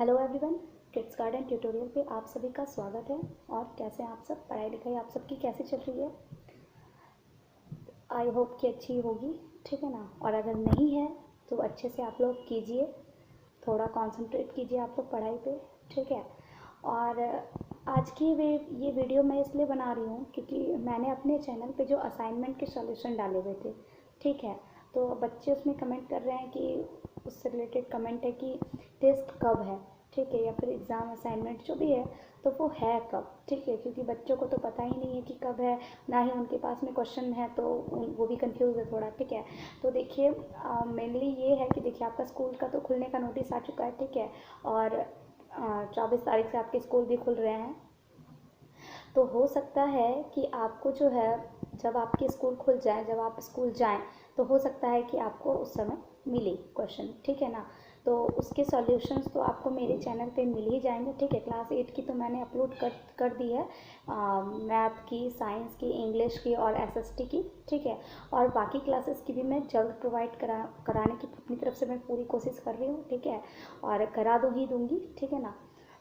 Hello everyone, kids garden tutorial पे आप सभी का स्वागत है। और कैसे हैं आप सब? पढ़ाई लिखाई आप सबकी कैसी चल रही है? आई होप कि अच्छी होगी, ठीक है ना। और अगर नहीं है तो अच्छे से आप लोग कीजिए, थोड़ा कंसंट्रेट कीजिए आप लोग पढ़ाई पे, ठीक है। और आज की ये वीडियो मैं इसलिए बना रही हूँ क्योंकि मैंने अपने चैनल पे जो असाइनमेंट के सॉल्यूशन डाले हुए थे, ठीक है। तो बच्चे उसमें कमेंट कर रहे हैं कि उससे रिलेटेड कमेंट है कि टेस्ट कब है, ठीक है, या फिर एग्ज़ाम असाइनमेंट जो भी है तो वो है कब, ठीक है। क्योंकि बच्चों को तो पता ही नहीं है कि कब है, ना ही उनके पास में क्वेश्चन है, तो वो भी कंफ्यूज है थोड़ा, ठीक है। तो देखिए मेनली ये है कि देखिए आपका स्कूल का तो खुलने का नोटिस आ चुका है, ठीक है। और 24 तारीख से आपके स्कूल भी खुल रहे हैं। तो हो सकता है कि आपको जो है, जब आपके स्कूल खुल जाए, जब आप स्कूल जाएं, तो हो सकता है कि आपको उस समय मिले क्वेश्चन, ठीक है ना। तो उसके सॉल्यूशंस तो आपको मेरे चैनल पे मिल ही जाएंगे, ठीक है। क्लास 8 की तो मैंने अपलोड कर दी है, मैथ की, साइंस की, इंग्लिश की और एसएसटी की, ठीक है। और बाकी क्लासेस की भी मैं जल्द प्रोवाइड कराने की अपनी तरफ से मैं पूरी कोशिश कर रही हूँ, ठीक है। और करा दूँगी, ठीक है ना।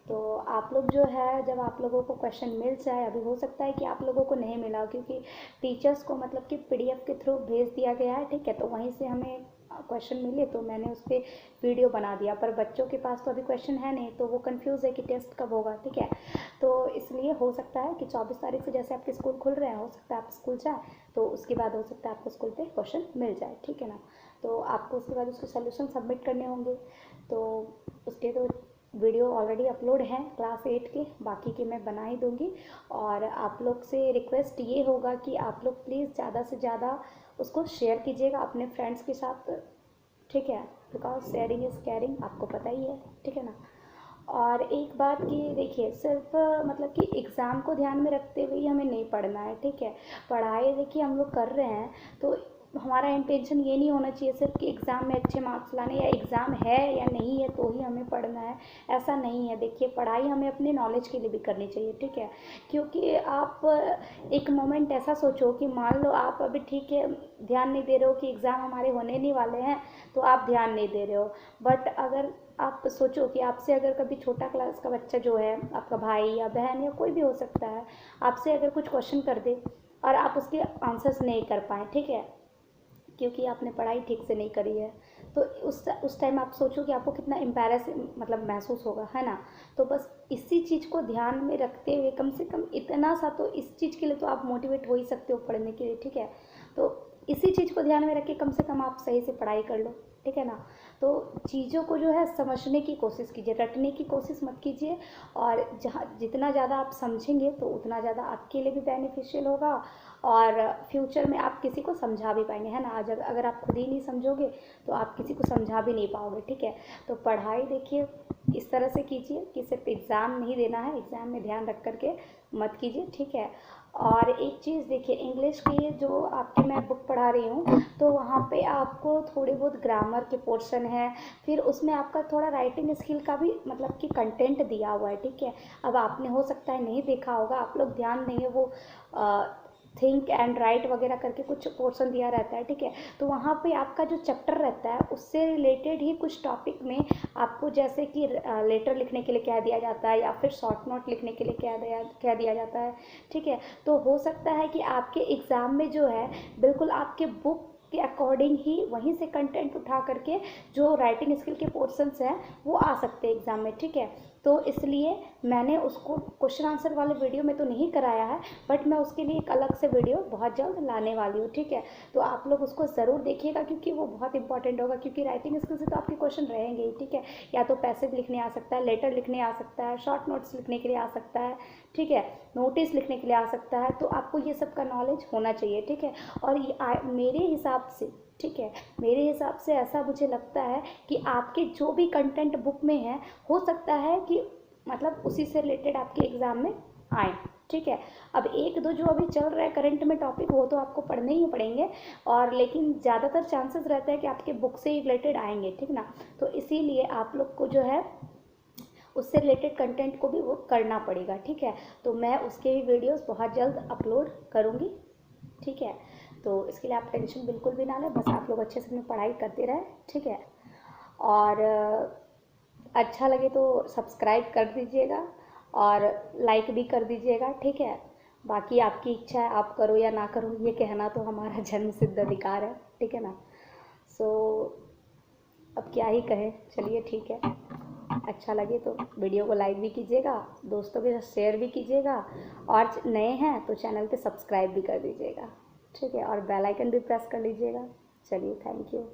तो आप लोग जो है, जब आप लोगों को क्वेश्चन मिल जाए, अभी हो सकता है कि आप लोगों को नहीं मिला क्योंकि टीचर्स को मतलब कि पीडीएफ के थ्रू भेज दिया गया है, ठीक है। तो वहीं से हमें क्वेश्चन मिले तो मैंने उस पर वीडियो बना दिया, पर बच्चों के पास तो अभी क्वेश्चन है नहीं, तो वो कंफ्यूज है कि टेस्ट कब होगा, ठीक है। तो इसलिए हो सकता है कि 24 तारीख से जैसे आपके स्कूल खुल रहे हैं, हो सकता है आप स्कूल जाए तो उसके बाद हो सकता है आपको स्कूल पे क्वेश्चन मिल जाए, ठीक है ना। तो आपको उसके बाद उसके सोल्यूशन सबमिट करने होंगे। तो उसके तो वीडियो ऑलरेडी अपलोड हैं क्लास 8 के, बाकी के मैं बना ही दूँगी। और आप लोग से रिक्वेस्ट ये होगा कि आप लोग प्लीज़ ज़्यादा से ज़्यादा उसको शेयर कीजिएगा अपने फ्रेंड्स के साथ, ठीक है। बिकॉज शेयरिंग इज़ केयरिंग, आपको पता ही है, ठीक है ना। और एक बात कि देखिए, सिर्फ मतलब कि एग्ज़ाम को ध्यान में रखते हुए ही हमें नहीं पढ़ना है, ठीक है। पढ़ाई देखिए हम लोग कर रहे हैं तो हमारा इंटेंशन ये नहीं होना चाहिए सिर्फ कि एग्ज़ाम में अच्छे मार्क्स लाने, या एग्ज़ाम है या नहीं है तो ही हमें पढ़ना है, ऐसा नहीं है। देखिए पढ़ाई हमें अपने नॉलेज के लिए भी करनी चाहिए, ठीक है। क्योंकि आप एक मोमेंट ऐसा सोचो कि मान लो आप अभी, ठीक है, ध्यान नहीं दे रहे हो कि एग्ज़ाम हमारे होने नहीं वाले हैं, तो आप ध्यान नहीं दे रहे हो। बट अगर आप सोचो कि आपसे अगर कभी छोटा क्लास का बच्चा जो है, आपका भाई या बहन या कोई भी हो सकता है, आपसे अगर कुछ क्वेश्चन कर दे और आप उसके आंसर्स नहीं कर पाए, ठीक है, क्योंकि आपने पढ़ाई ठीक से नहीं करी है, तो उस टाइम आप सोचो कि आपको कितना एम्बैरस मतलब महसूस होगा, है ना। तो बस इसी चीज़ को ध्यान में रखते हुए कम से कम इतना सा तो, इस चीज़ के लिए तो आप मोटिवेट हो ही सकते हो पढ़ने के लिए, ठीक है। तो इसी चीज़ को ध्यान में रख के कम से कम आप सही से पढ़ाई कर लो, ठीक है ना। तो चीज़ों को जो है समझने की कोशिश कीजिए, रटने की कोशिश मत कीजिए। और जहाँ जितना ज़्यादा आप समझेंगे तो उतना ज़्यादा आपके लिए भी बेनिफिशियल होगा, और फ्यूचर में आप किसी को समझा भी पाएंगे, है ना। आज अगर आप खुद ही नहीं समझोगे तो आप किसी को समझा भी नहीं पाओगे, ठीक है। तो पढ़ाई देखिए इस तरह से कीजिए कि सिर्फ एग्ज़ाम नहीं देना है, एग्ज़ाम में ध्यान रख करके मत कीजिए, ठीक है। और एक चीज़ देखिए, इंग्लिश की जो आपकी मैं बुक पढ़ा रही हूँ, तो वहाँ पे आपको थोड़े बहुत ग्रामर के पोर्शन है, फिर उसमें आपका थोड़ा राइटिंग स्किल का भी मतलब कि कंटेंट दिया हुआ है, ठीक है। अब आपने हो सकता है नहीं देखा होगा, आप लोग ध्यान नहीं है, वो थिंक एंड राइट वगैरह करके कुछ पोर्शन दिया रहता है, ठीक है। तो वहाँ पे आपका जो चैप्टर रहता है उससे रिलेटेड ही कुछ टॉपिक में आपको, जैसे कि लेटर लिखने के लिए कह दिया जाता है या फिर शॉर्ट नोट लिखने के लिए कह दिया जाता है, ठीक है। तो हो सकता है कि आपके एग्ज़ाम में जो है बिल्कुल आपके बुक के अकॉर्डिंग ही वहीं से कंटेंट उठा करके जो राइटिंग स्किल के पोर्शंस हैं वो आ सकते हैं एग्ज़ाम में, ठीक है। तो इसलिए मैंने उसको क्वेश्चन आंसर वाले वीडियो में तो नहीं कराया है, बट मैं उसके लिए एक अलग से वीडियो बहुत जल्द लाने वाली हूँ, ठीक है। तो आप लोग उसको ज़रूर देखिएगा क्योंकि वो बहुत इंपॉर्टेंट होगा, क्योंकि राइटिंग स्किल से तो आपके क्वेश्चन रहेंगे ही, ठीक है। या तो पैसिव लिखने आ सकता है, लेटर लिखने आ सकता है, शॉर्ट नोट्स लिखने के लिए आ सकता है, ठीक है, नोटिस लिखने के लिए आ सकता है। तो आपको ये सब का नॉलेज होना चाहिए, ठीक है। और मेरे हिसाब से, ठीक है, मेरे हिसाब से ऐसा मुझे लगता है कि आपके जो भी कंटेंट बुक में है, हो सकता है कि मतलब उसी से रिलेटेड आपके एग्ज़ाम में आए, ठीक है। अब एक दो जो अभी चल रहा है करंट में टॉपिक, वो तो आपको पढ़ने ही पड़ेंगे, और लेकिन ज़्यादातर चांसेस रहता है कि आपके बुक से ही रिलेटेड आएंगे, ठीक ना। तो इसीलिए आप लोग को जो है उससे रिलेटेड कंटेंट को भी वो करना पड़ेगा, ठीक है। तो मैं उसके भी वीडियोस बहुत जल्द अपलोड करूँगी, ठीक है। तो इसके लिए आप टेंशन बिल्कुल भी ना लें, बस आप लोग अच्छे से अपनी पढ़ाई करते रहें, ठीक है। और अच्छा लगे तो सब्सक्राइब कर दीजिएगा और लाइक भी कर दीजिएगा, ठीक है। बाकी आपकी इच्छा है, आप करो या ना करो, ये कहना तो हमारा जन्म सिद्ध अधिकार है, ठीक है ना। सो अब क्या ही कहें, चलिए ठीक है। अच्छा लगे तो वीडियो को लाइक भी कीजिएगा, दोस्तों के साथ शेयर भी कीजिएगा, और नए हैं तो चैनल पे सब्सक्राइब भी कर दीजिएगा, ठीक है, और बेल आइकन भी प्रेस कर लीजिएगा। चलिए, थैंक यू।